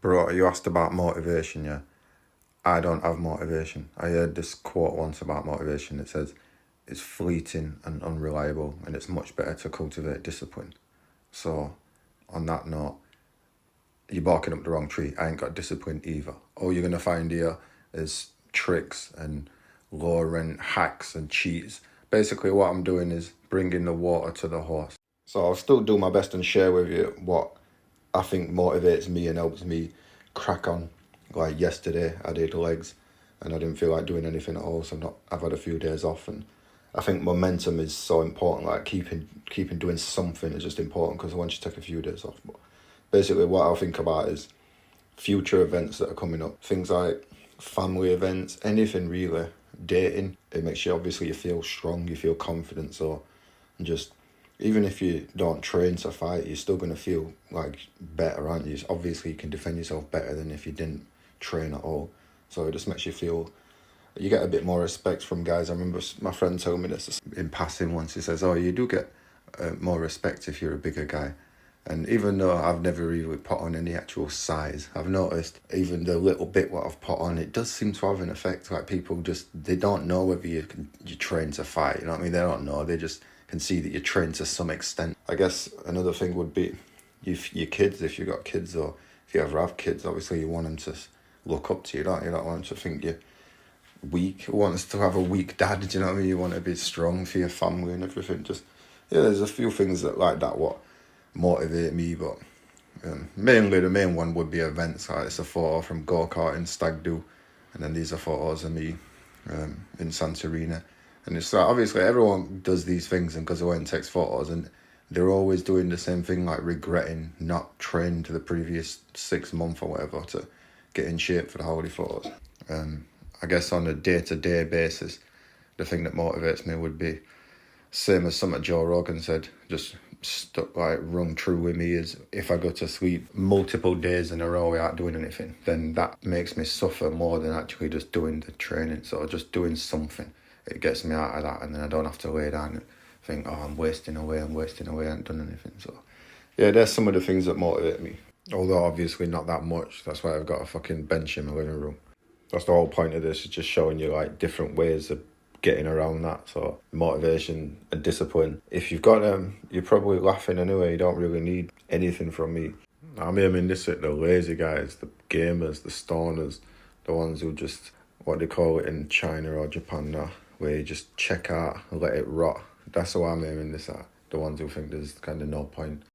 Bro, you asked about motivation, yeah? I don't have motivation. I heard this quote once about motivation. It says, it's fleeting and unreliable, and it's much better to cultivate discipline. So, on that note, you're barking up the wrong tree. I ain't got discipline either. All you're going to find here is tricks and low rent hacks and cheats. Basically, what I'm doing is bringing the water to the horse. So I'll still do my best and share with you what I think motivates me and helps me crack on. Like yesterday, I did legs and I didn't feel like doing anything at all. So I've had a few days off, and I think momentum is so important. Like keeping doing something is just important, because once you take a few days off. But basically, what I'll think about is future events that are coming up. Things like family events, anything really. Dating, it makes you, obviously you feel strong, you feel confident. So just, even if you don't train to fight, you're still going to feel like better, aren't you? Obviously you can defend yourself better than if you didn't train at all. So it just makes you feel, you get a bit more respect from guys. I remember my friend told me this in passing once. He says, oh, you do get more respect if you're a bigger guy. And even though I've never really put on any actual size, I've noticed even the little bit what I've put on, it does seem to have an effect. Like people just, they don't know whether you train to fight, you know what I mean? They don't know, they just can see that you train to some extent. I guess another thing would be your kids, if you've got kids, or if you ever have kids, obviously you want them to look up to you, don't you? You don't want them to think you're weak. You want us to have a weak dad, do you know what I mean? You want to be strong for your family and everything. Just, yeah, there's a few things that like that what motivate me, but mainly the main one would be events. Like it's a photo from go-karting stag do, and then these are photos of me in Santorini, and it's like obviously everyone does these things and goes away and takes photos, and they're always doing the same thing, like regretting not training to the previous 6 months or whatever to get in shape for the holiday photos. I guess on a day-to-day basis, the thing that motivates me would be same as something Joe Rogan said, just stuck, like rung true with me, is if I go to sleep multiple days in a row without doing anything, then that makes me suffer more than actually just doing the training. So just doing something, it gets me out of that, and then I don't have to lay down and think, oh, I'm wasting away, I haven't done anything. So yeah, there's some of the things that motivate me. Although obviously not that much. That's why I've got a fucking bench in my living room. That's the whole point of this, is just showing you like different ways of getting around that. So motivation and discipline, if you've got them, you're probably laughing anyway. You don't really need anything from me. I'm aiming this at the lazy guys, the gamers, the stoners, the ones who just, what they call it in China or Japan now, where you just check out and let it rot. That's what I'm aiming this at. The ones who think there's kind of no point.